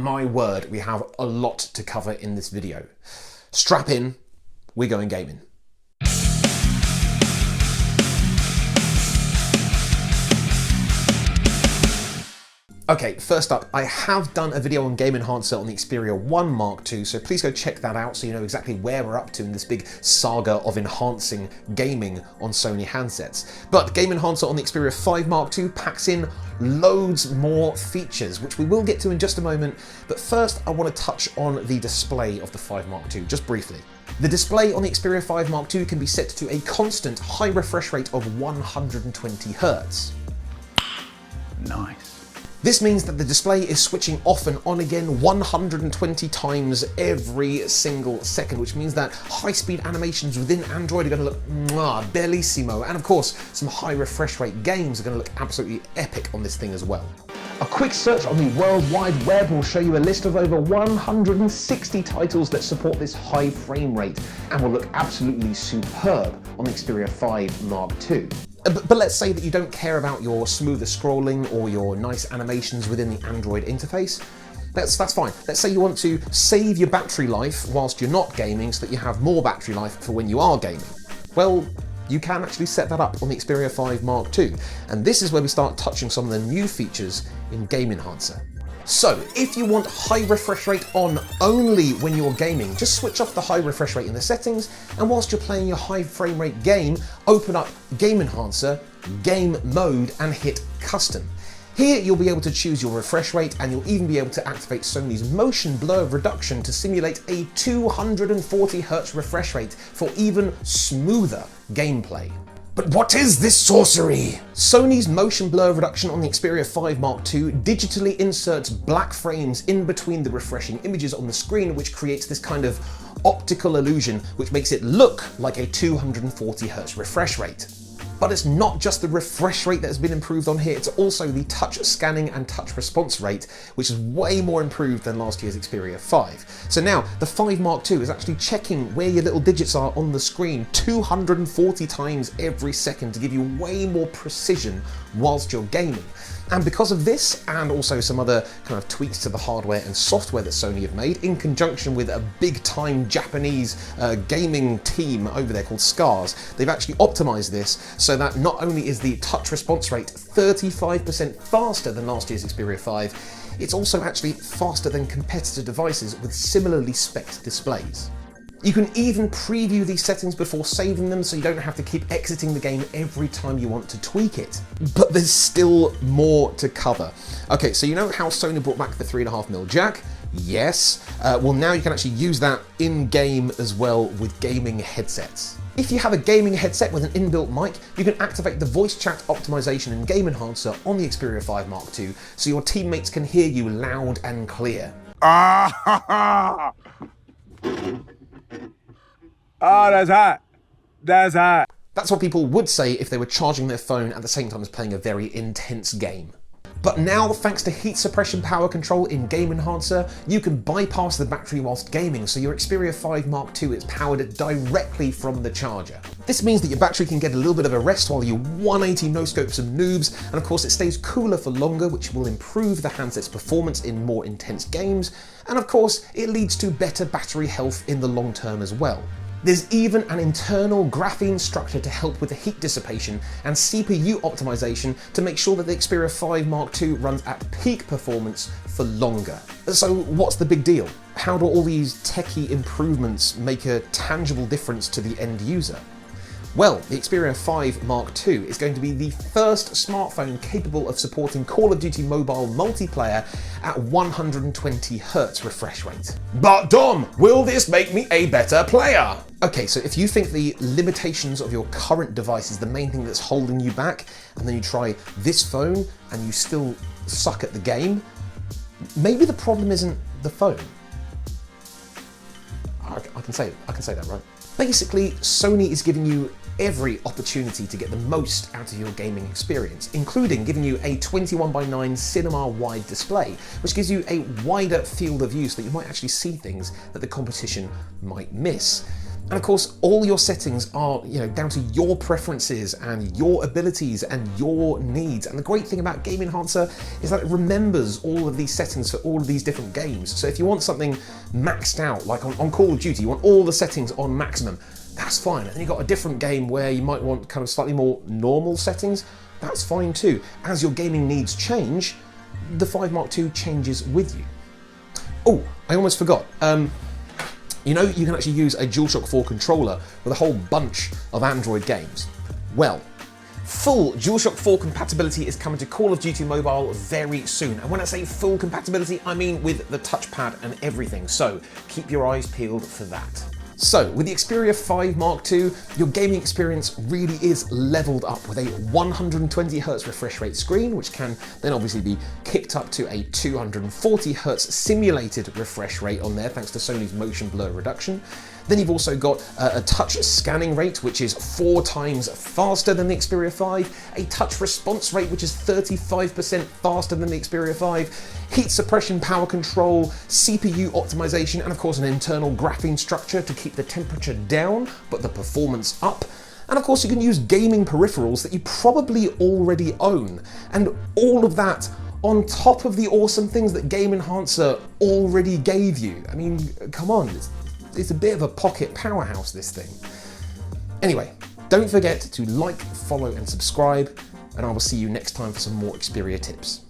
my word, we have a lot to cover in this video. Strap in, we're going gaming. Okay, first up, I have done a video on Game Enhancer on the Xperia 1 Mark II, so please go check that out so you know exactly where we're up to in this big saga of enhancing gaming on Sony handsets. But Game Enhancer on the Xperia 5 Mark II packs in loads more features, which we will get to in just a moment, but first I want to touch on the display of the 5 Mark II, just briefly. The display on the Xperia 5 Mark II can be set to a constant high refresh rate of 120 Hz. Nice. This means that the display is switching off and on again 120 times every single second, which means that high-speed animations within Android are going to look bellissimo, and of course some high refresh rate games are going to look absolutely epic on this thing as well. A quick search on the World Wide Web will show you a list of over 160 titles that support this high frame rate and will look absolutely superb on the Xperia 5 Mark II. But let's say that you don't care about your smoother scrolling or your nice animations within the Android interface. That's fine. Let's say you want to save your battery life whilst you're not gaming so that you have more battery life for when you are gaming. Well, you can actually set that up on the Xperia 5 Mark II, and this is where we start touching some of the new features in Game Enhancer. So, if you want high refresh rate on only when you're gaming, just switch off the high refresh rate in the settings, and whilst you're playing your high frame rate game, open up Game Enhancer, Game Mode, and hit Custom. Here you'll be able to choose your refresh rate, and you'll even be able to activate Sony's motion blur reduction to simulate a 240 Hz refresh rate for even smoother gameplay. But what is this sorcery? Sony's motion blur reduction on the Xperia 5 Mark II digitally inserts black frames in between the refreshing images on the screen, which creates this kind of optical illusion which makes it look like a 240 Hz refresh rate. But it's not just the refresh rate that has been improved on here, it's also the touch scanning and touch response rate, which is way more improved than last year's Xperia 5. So now, the 5 Mark II is actually checking where your little digits are on the screen 240 times every second to give you way more precision whilst you're gaming. And because of this, and also some other kind of tweaks to the hardware and software that Sony have made, in conjunction with a big-time Japanese gaming team over there called Scars, they've actually optimized this so that not only is the touch response rate 35% faster than last year's Xperia 5, it's also actually faster than competitor devices with similarly spec'd displays. You can even preview these settings before saving them so you don't have to keep exiting the game every time you want to tweak it. But there's still more to cover. Okay, so you know how Sony brought back the 3.5mm jack? Yes. Well, now you can actually use that in-game as well with gaming headsets. If you have a gaming headset with an inbuilt mic, you can activate the voice chat optimization in Game Enhancer on the Xperia 5 Mark II so your teammates can hear you loud and clear. Oh, that's hot. That's hot. That's what people would say if they were charging their phone at the same time as playing a very intense game. But now, thanks to heat suppression power control in Game Enhancer, you can bypass the battery whilst gaming, so your Xperia 5 Mark II is powered directly from the charger. This means that your battery can get a little bit of a rest while you 180 no-scope some noobs, and of course it stays cooler for longer, which will improve the handset's performance in more intense games, and of course it leads to better battery health in the long term as well. There's even an internal graphene structure to help with the heat dissipation and CPU optimization to make sure that the Xperia 5 Mark II runs at peak performance for longer. So what's the big deal? How do all these techie improvements make a tangible difference to the end user? Well, the Xperia 5 Mark II is going to be the first smartphone capable of supporting Call of Duty Mobile multiplayer at 120 Hz refresh rate. But Dom, will this make me a better player? Okay, so if you think the limitations of your current device is the main thing that's holding you back, and then you try this phone and you still suck at the game, maybe the problem isn't the phone. I can say that, right? Basically, Sony is giving you every opportunity to get the most out of your gaming experience, including giving you a 21:9 cinema-wide display, which gives you a wider field of view so that you might actually see things that the competition might miss. And of course, all your settings are, down to your preferences and your abilities and your needs. And the great thing about Game Enhancer is that it remembers all of these settings for all of these different games. So if you want something maxed out, like on Call of Duty, you want all the settings on maximum, that's fine. And then you've got a different game where you might want kind of slightly more normal settings, that's fine too. As your gaming needs change, the 5 Mark II changes with you. Oh, I almost forgot. You can actually use a DualShock 4 controller with a whole bunch of Android games. Well, full DualShock 4 compatibility is coming to Call of Duty Mobile very soon. And when I say full compatibility, I mean with the touchpad and everything. So keep your eyes peeled for that. So, with the Xperia 5 Mark II, your gaming experience really is leveled up with a 120Hz refresh rate screen, which can then obviously be kicked up to a 240Hz simulated refresh rate on there, thanks to Sony's motion blur reduction. Then you've also got a touch scanning rate, which is 4 times faster than the Xperia 5, a touch response rate, which is 35% faster than the Xperia 5, heat suppression, power control, CPU optimization, and of course an internal graphene structure to keep the temperature down, but the performance up. And of course you can use gaming peripherals that you probably already own. And all of that on top of the awesome things that Game Enhancer already gave you. I mean, come on. It's a bit of a pocket powerhouse, this thing. Anyway, don't forget to like, follow and subscribe, and I will see you next time for some more Xperia tips.